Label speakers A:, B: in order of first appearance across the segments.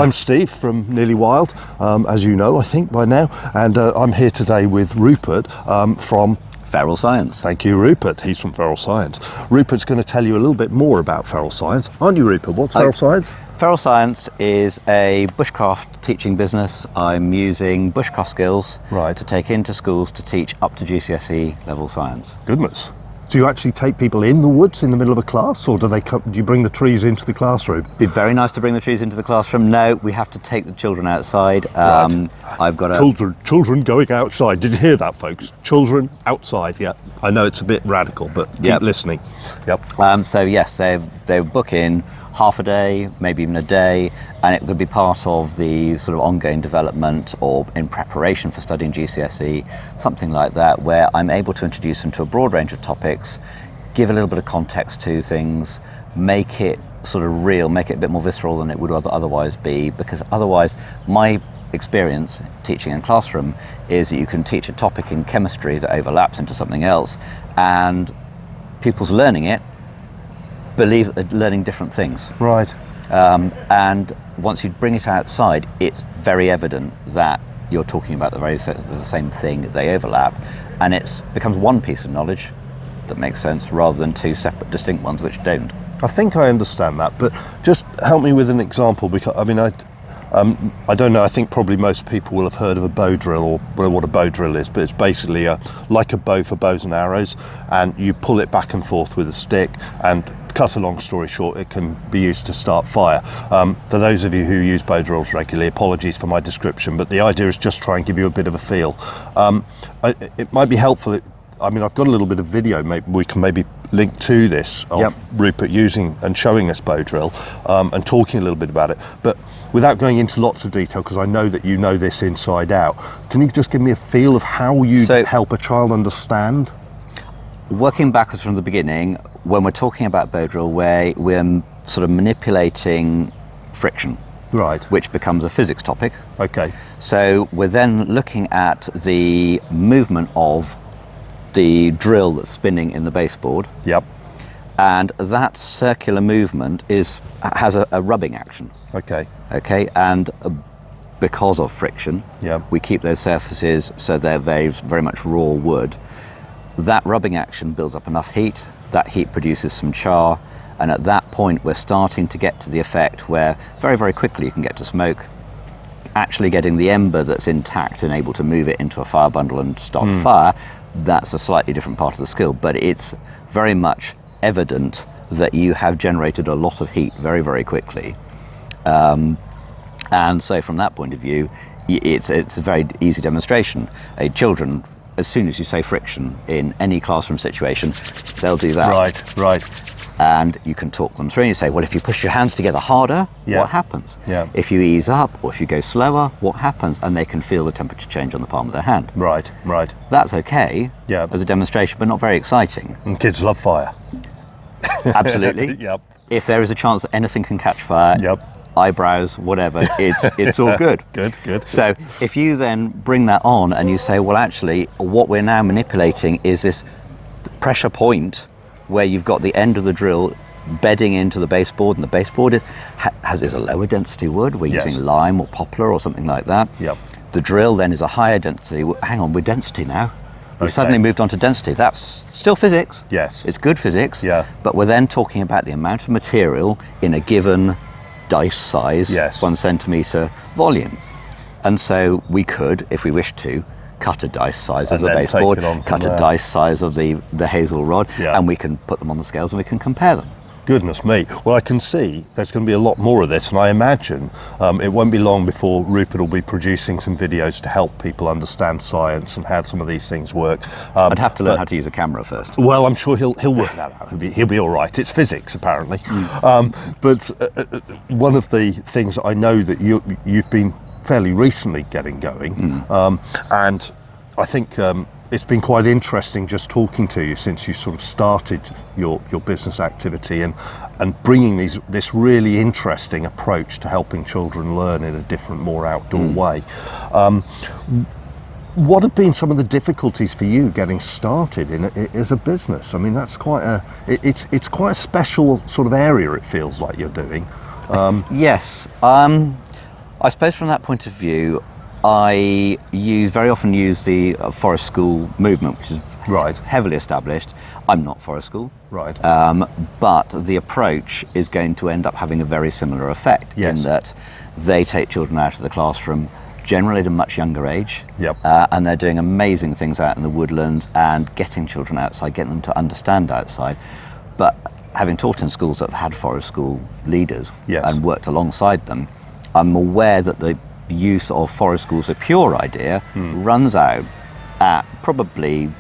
A: I'm Steve from Nearly Wild, as you know, I think by now, and I'm here today with Rupert from
B: Feral Science.
A: Thank you, Rupert. He's from Feral Science. Rupert's going to tell you a little bit more about Feral Science, aren't you, Rupert? What's Feral Science?
B: Feral Science is a bushcraft teaching business. I'm using bushcraft skills to take into schools to teach up to GCSE level science.
A: Goodness. Do you actually take people in the woods in the middle of a class, or do you bring the trees into the classroom?
B: It'd be very nice to bring the trees into the classroom. No, we have to take the children outside. I've got
A: children going outside. Did you hear that, folks? Children outside. Yeah, I know it's a bit radical, but keep listening. Yep.
B: So yes, they book in half a day, maybe even a day, and it could be part of the sort of ongoing development or in preparation for studying GCSE, something like that, where I'm able to introduce them to a broad range of topics, give a little bit of context to things, make it sort of real, make it a bit more visceral than it would otherwise be, because otherwise my experience teaching in a classroom is that you can teach a topic in chemistry that overlaps into something else, and pupils learning it believe that they're learning different things.
A: Right.
B: And once you bring it outside, it's very evident that you're talking about the same thing, they overlap, and it becomes one piece of knowledge that makes sense rather than two separate, distinct ones which don't.
A: I think I understand that, but just help me with an example, because I mean, I don't know, I think probably most people will have heard of a bow drill, or what a bow drill is, but it's basically like a bow for bows and arrows, and you pull it back and forth with a stick, and cut a long story short, it can be used to start fire. For those of you who use bow drills regularly, apologies for my description, but the idea is just try and give you a bit of a feel. It might be helpful, I mean, I've got a little bit of video, maybe we can link to this of Rupert using and showing us bow drill, and talking a little bit about it. But without going into lots of detail, because I know that you know this inside out, can you just give me a feel of how you help a child understand?
B: Working backwards from the beginning, when we're talking about bow drill, where we're sort of manipulating friction, which becomes a physics topic.
A: Okay.
B: So we're then looking at the movement of the drill that's spinning in the baseboard.
A: Yep.
B: And that circular movement has a rubbing action.
A: Okay.
B: Okay, and because of friction, we keep those surfaces so they're very much raw wood. That rubbing action builds up enough heat, that heat produces some char, and at that point we're starting to get to the effect where very, very quickly you can get to smoke, actually getting the ember that's intact and able to move it into a fire bundle and start a fire. That's a slightly different part of the skill, but it's very much evident that you have generated a lot of heat very, very quickly. And so from that point of view, it's a very easy demonstration. Children, as soon as you say friction in any classroom situation, they'll do that.
A: Right.
B: And you can talk them through and you say, well, if you push your hands together harder, what happens? If you ease up or if you go slower, what happens? And they can feel the temperature change on the palm of their hand. Right. That's okay as a demonstration, but not very exciting.
A: And kids love fire.
B: Absolutely. If there is a chance that anything can catch fire, eyebrows, whatever, it's all good.
A: Good.
B: So if you then bring that on and you say, well, actually, what we're now manipulating is this pressure point where you've got the end of the drill bedding into the baseboard, and the baseboard is a lower density wood. We're using lime or poplar or something like that. The drill then is a higher density. Hang on, we're density now. We suddenly moved on to density. That's still physics.
A: Yes.
B: It's good physics. But we're then talking about the amount of material in a given dice size, 1 centimetre volume. And so we could, if we wished to, cut a dice size of the baseboard, cut a dice size of the hazel rod, and we can put them on the scales and we can compare them.
A: Goodness me. Well, I can see there's going to be a lot more of this, and I imagine it won't be long before Rupert will be producing some videos to help people understand science and how some of these things work.
B: I'd have to learn how to use a camera first.
A: Well, I'm sure he'll work that out. He'll be all right. It's physics, apparently. But one of the things I know that you've been fairly recently getting going, and I think it's been quite interesting just talking to you since you sort of started your business activity and bringing this really interesting approach to helping children learn in a different, more outdoor way. What have been some of the difficulties for you getting started as a business? I mean, that's it's quite a special sort of area, it feels like you're doing.
B: Yes. I suppose from that point of view, I very often use the forest school movement, which is
A: Right.
B: heavily established. I'm not forest school.
A: Right.
B: But the approach is going to end up having a very similar effect
A: Yes.
B: in that they take children out of the classroom generally at a much younger age.
A: Yep.
B: And they're doing amazing things out in the woodlands and getting children outside, getting them to understand outside. But having taught in schools that have had forest school leaders
A: Yes.
B: and worked alongside them, I'm aware that the use of forest school as a pure idea runs out at probably,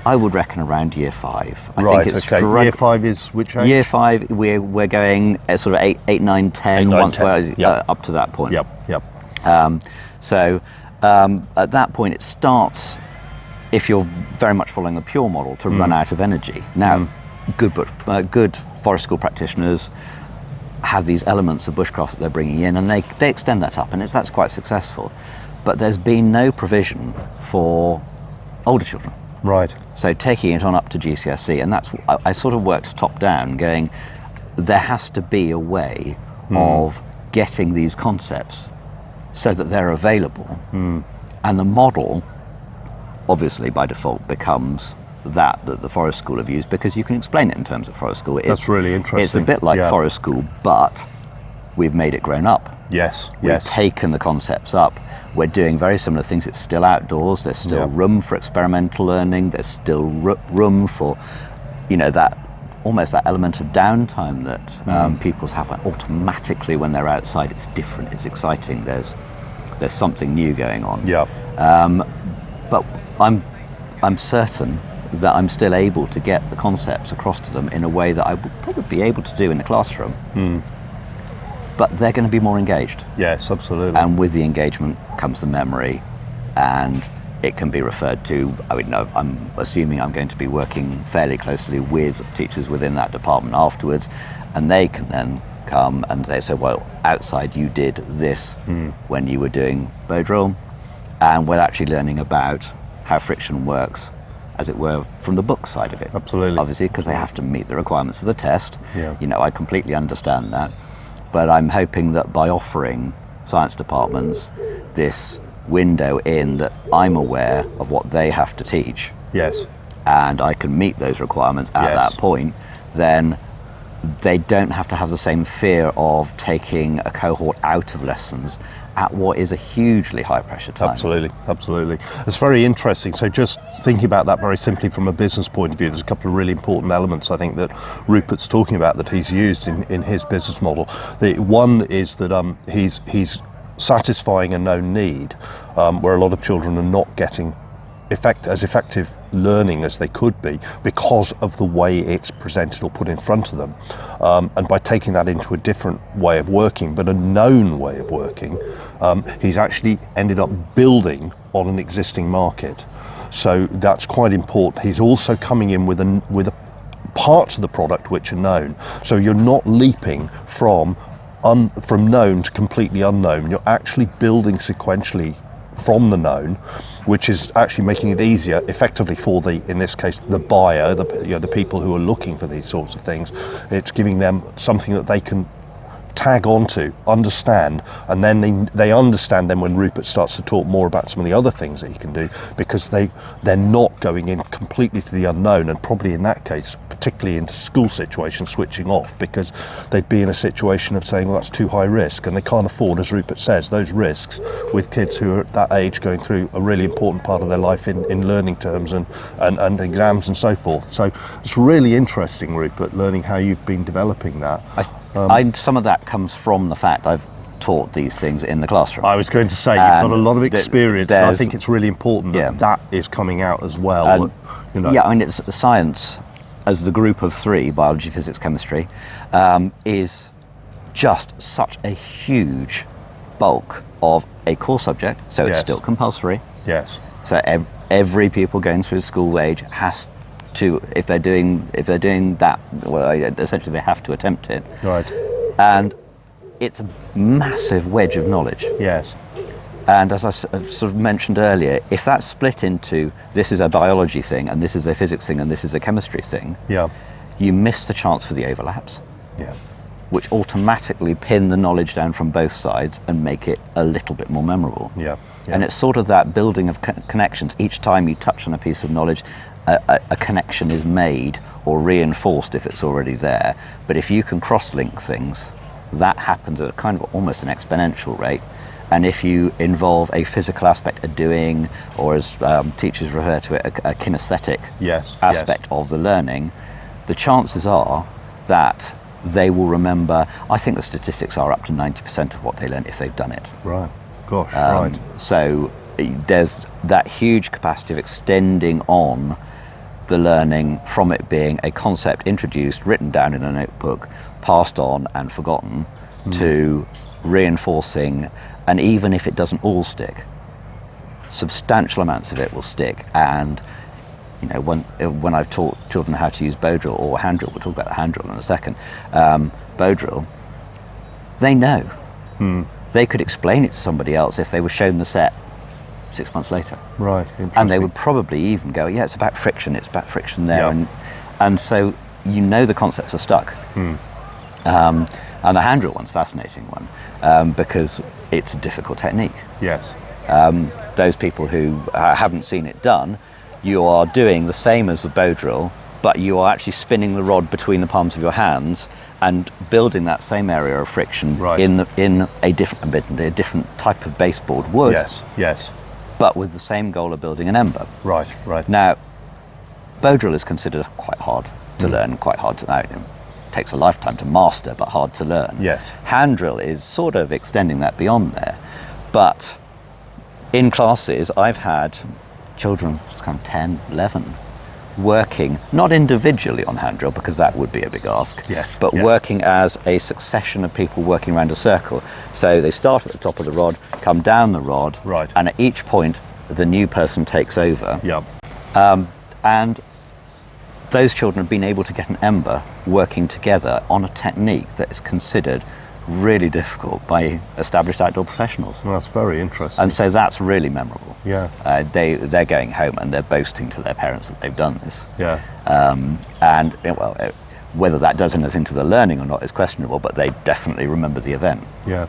B: I would reckon, around year 5. I
A: Right,
B: think it's
A: okay. Year 5 is which age?
B: Year 5, we're going sort of 8, 9, 10,
A: 8, 9,
B: once
A: 10.
B: we're
A: Yep.
B: up to that point.
A: Yep, yep.
B: So at that point it starts, if you're very much following the pure model, to run out of energy. Now, good forest school practitioners have these elements of bushcraft that they're bringing in, and they extend that up, and that's quite successful. But there's been no provision for older children.
A: Right.
B: So taking it on up to GCSE, and that's, I sort of worked top down, going, there has to be a way of getting these concepts so that they're available. And the model, obviously by default, becomes that the forest school have used, because you can explain it in terms of forest school.
A: That's really interesting.
B: It's a bit like
A: Yeah.
B: forest school, but we've made it grown up.
A: Yes,
B: We've
A: yes.
B: taken the concepts up. We're doing very similar things. It's still outdoors. There's still
A: Yeah.
B: room for experimental learning. There's still room for, that almost that element of downtime that people have automatically when they're outside. It's different. It's exciting. There's something new going on.
A: Yeah.
B: But I'm certain that I'm still able to get the concepts across to them in a way that I would probably be able to do in the classroom. But they're going to be more engaged.
A: Yes, absolutely.
B: And with the engagement comes the memory, and it can be referred to. I'm assuming I'm going to be working fairly closely with teachers within that department afterwards, and they can then come and they say, well, outside you did this when you were doing bow drill, and we're actually learning about how friction works, as it were, from the book side of it.
A: Absolutely.
B: Obviously, because they have to meet the requirements of the test.
A: Yeah.
B: I completely understand that. But I'm hoping that by offering science departments this window in, that I'm aware of what they have to teach,
A: Yes.
B: and I can meet those requirements at
A: Yes.
B: that point, then they don't have to have the same fear of taking a cohort out of lessons at what is a hugely high pressure time.
A: Absolutely, absolutely. It's very interesting. So just thinking about that very simply from a business point of view, there's a couple of really important elements I think that Rupert's talking about that he's used in his business model. The one is that he's satisfying a known need, where a lot of children are not getting effective learning as they could be because of the way it's presented or put in front of them. And by taking that into a different way of working, but a known way of working, he's actually ended up building on an existing market. So that's quite important. He's also coming in with a parts of the product which are known. So you're not leaping from known to completely unknown. You're actually building sequentially from the known, which is actually making it easier effectively for in this case, the buyer, the people who are looking for these sorts of things. It's giving them something that they can tag onto, understand, and then they understand then when Rupert starts to talk more about some of the other things that he can do, because they're not going in completely to the unknown, and probably in that case, particularly into school situations, switching off, because they'd be in a situation of saying, well, that's too high risk, and they can't afford, as Rupert says, those risks with kids who are at that age going through a really important part of their life in learning terms and exams and so forth. So it's really interesting, Rupert, learning how you've been developing that.
B: Some of that comes from the fact I've taught these things in the classroom.
A: I was going to say, you've got a lot of experience, and I think it's really important that that is coming out as well.
B: Yeah, it's science as the group of three, biology, physics, chemistry, is just such a huge bulk of a core subject, so it's still compulsory.
A: Yes.
B: So every pupil going through school age has to, if they're doing that, well, essentially they have to attempt it.
A: Right.
B: And it's a massive wedge of knowledge.
A: Yes.
B: And as I sort of mentioned earlier, if that's split into this is a biology thing and this is a physics thing and this is a chemistry thing,
A: Yeah.
B: you miss the chance for the overlaps.
A: Yeah.
B: which automatically pin the knowledge down from both sides and make it a little bit more memorable.
A: Yeah.
B: And it's sort of that building of connections. Each time you touch on a piece of knowledge, a connection is made or reinforced if it's already there. But if you can cross-link things, that happens at kind of almost an exponential rate. And if you involve a physical aspect of doing, or as teachers refer to it, a kinesthetic aspect of the learning, the chances are that they will remember. I think the statistics are up to 90% of what they learn if they've done it.
A: Right. Gosh, right.
B: So there's that huge capacity of extending on the learning from it being a concept introduced, written down in a notebook, passed on and forgotten, to reinforcing, and even if it doesn't all stick, substantial amounts of it will stick. And you know, when I've taught children how to use bow drill or hand drill, we'll talk about the hand drill in a second, bow drill, they know. They could explain it to somebody else if they were shown the set 6 months later.
A: Right.
B: And they would probably even go, yeah, it's about friction there.
A: Yep.
B: And so you know the concepts are stuck. And the hand drill one's a fascinating one because it's a difficult technique.
A: Yes.
B: Those people who haven't seen it done, you are doing the same as the bow drill, but you are actually spinning the rod between the palms of your hands and building that same area of friction in a different type of baseboard wood.
A: Yes.
B: But with the same goal of building an ember.
A: Right.
B: Now, bow drill is considered quite hard to learn, quite hard to learn. It takes a lifetime to master, but hard to learn.
A: Yes.
B: Hand drill is sort of extending that beyond there. But in classes, I've had children kind of 10, 11, working not individually on hand drill, because that would be a big ask, but working as a succession of people working around a circle. So they start at the top of the rod, come down the rod, and at each point the new person takes over. And those children have been able to get an ember working together on a technique that is considered really difficult by established outdoor professionals.
A: Well, that's very interesting.
B: And so that's really memorable.
A: Yeah.
B: They're going home and they're boasting to their parents that they've done this.
A: Yeah.
B: And well, whether that does anything to the learning or not is questionable, but they definitely remember the event.
A: Yeah.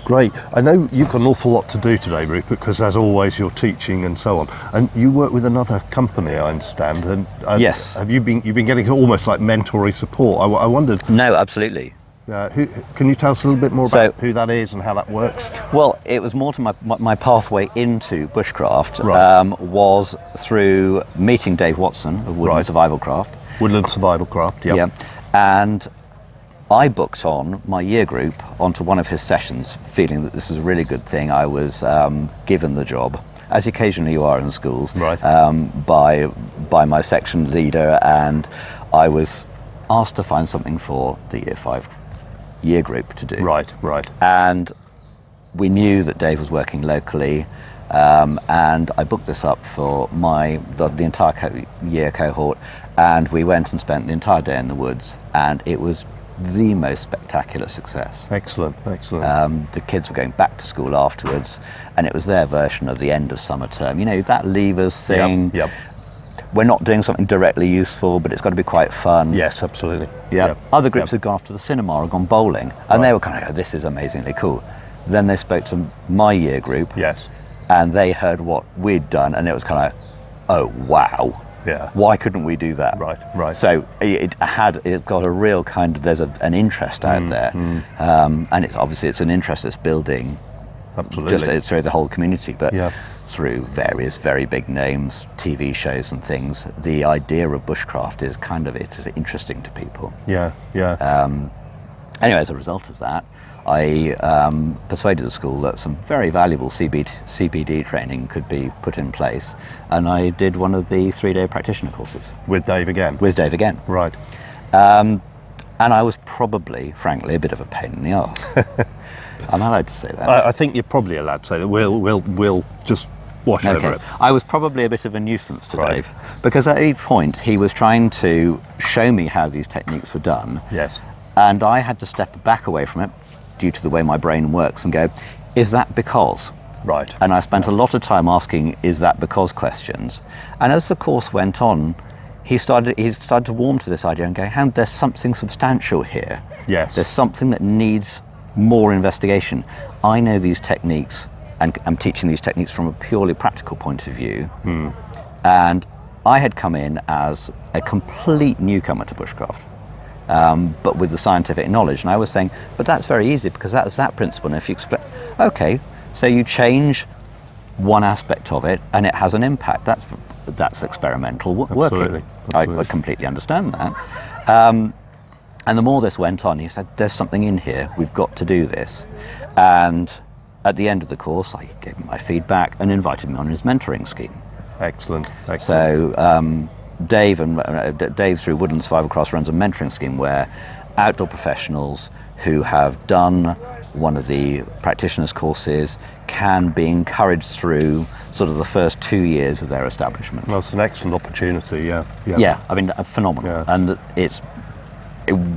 A: Great. I know you've got an awful lot to do today, Rupert, because as always you're teaching and so on. And you work with another company, I understand. And
B: yes.
A: Have you've been getting almost like mentoring support? I wondered.
B: No, absolutely.
A: Can you tell us a little bit more about who that is and how that works?
B: Well, it was more to my pathway into bushcraft was through meeting Dave Watson of Woodland Survival Craft.
A: Woodland Survival Craft,
B: yeah. And I booked on my year group onto one of his sessions, feeling that this was a really good thing. I was given the job, as occasionally you are in schools, by my section leader, and I was asked to find something for the Year 5 year group to do. Right. And we knew that Dave was working locally, and I booked this up for the entire year cohort, and we went and spent the entire day in the woods, and it was the most spectacular success.
A: Excellent.
B: The kids were going back to school afterwards, and it was their version of the end of summer term. You know, that levers thing.
A: Yep.
B: We're not doing something directly useful, but it's got to be quite fun.
A: Yes, absolutely.
B: Yeah. Other groups had gone off to the cinema or gone bowling, and they were kind of, this is amazingly cool. Then they spoke to my year group.
A: Yes.
B: And they heard what we'd done, and it was kind of, oh, wow.
A: Yeah.
B: Why couldn't we do that?
A: Right.
B: So it got a real kind of, there's an interest out there. And it's an interest that's building just through the whole community, but through various very big names, TV shows and things. The idea of bushcraft is it's interesting to people.
A: Yeah.
B: Anyway, as a result of that, I persuaded the school that some very valuable CPD training could be put in place, and I did one of the 3-day practitioner courses.
A: With Dave again? Right.
B: And I was probably, frankly, a bit of a pain in the arse. I'm allowed to say that.
A: I think you're probably allowed to say that. We'll just wash over it.
B: I was probably a bit of a nuisance to Dave, because at each point he was trying to show me how these techniques were done.
A: Yes.
B: And I had to step back away from it due to the way my brain works and go, is that because?
A: Right.
B: And I spent a lot of time asking, is that because questions? And as the course went on, he started to warm to this idea and go, "Hey, there's something substantial here.
A: Yes.
B: There's something that needs more investigation. I know these techniques, and I'm teaching these techniques from a purely practical point of view." And I had come in as a complete newcomer to bushcraft, but with the scientific knowledge. And I was saying, but that's very easy because that's that principle. And if you explain, okay, so you change one aspect of it and it has an impact. That's experimental working.
A: Absolutely.
B: I completely understand that. And the more this went on, he said, there's something in here, we've got to do this. And at the end of the course, I gave him my feedback and invited me on his mentoring scheme.
A: Excellent.
B: So Dave through Woodland Survival Crafts runs a mentoring scheme where outdoor professionals who have done one of the practitioners courses can be encouraged through sort of the first 2 years of their establishment.
A: Well, it's an excellent opportunity,
B: Yeah, I mean, phenomenal.
A: Yeah.
B: And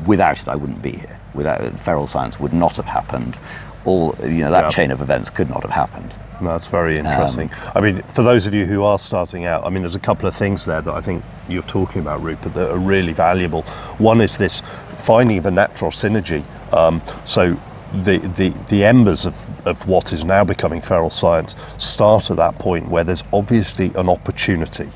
B: without it, I wouldn't be here. Without it, feral science would not have happened. That chain of events could not have happened.
A: No, that's very interesting. I mean, for those of you who are starting out, I mean, there's a couple of things there that I think you're talking about, Rupert, that are really valuable. One is this finding of a natural synergy. So the embers of what is now becoming feral science start at that point where there's obviously an opportunity.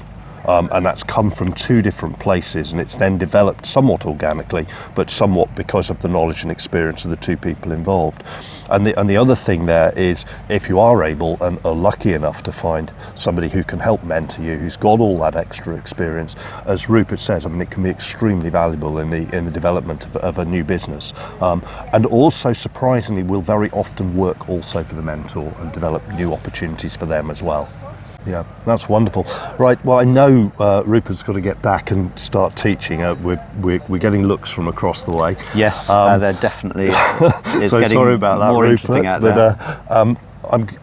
A: And that's come from two different places, and it's then developed somewhat organically, but somewhat because of the knowledge and experience of the two people involved. And the other thing there is, if you are able and are lucky enough to find somebody who can help mentor you, who's got all that extra experience, as Rupert says, I mean, it can be extremely valuable in the development of a new business, and also surprisingly will very often work also for the mentor and develop new opportunities for them as well. Yeah, that's wonderful. Right, well, I know Rupert's got to get back and start teaching. We're getting looks from across the way.
B: Yes, they're definitely. It's
A: so
B: getting
A: sorry about that,
B: more
A: Rupert,
B: interesting out there.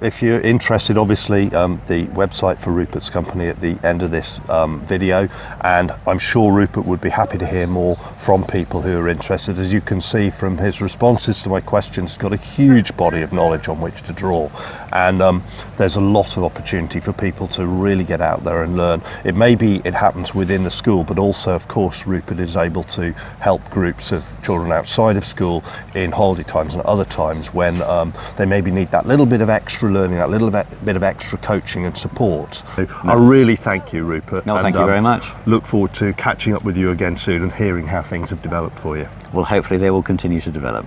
A: if you're interested, obviously, the website for Rupert's company at the end of this video, and I'm sure Rupert would be happy to hear more from people who are interested. As you can see from his responses to my questions, he's got a huge body of knowledge on which to draw, and there's a lot of opportunity for people to really get out there and learn. It happens within the school, but also, of course, Rupert is able to help groups of children outside of school in holiday times and other times when they maybe need that little bit of extra learning, that little bit of extra coaching and support. I really thank you, Rupert.
B: No, thank you very much.
A: Look forward to catching up with you again soon and hearing how things have developed for you.
B: Well, hopefully they will continue to develop.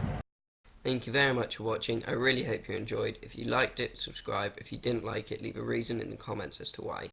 C: Thank you very much for watching. I really hope you enjoyed. If you liked it, subscribe. If you didn't like it, leave a reason in the comments as to why.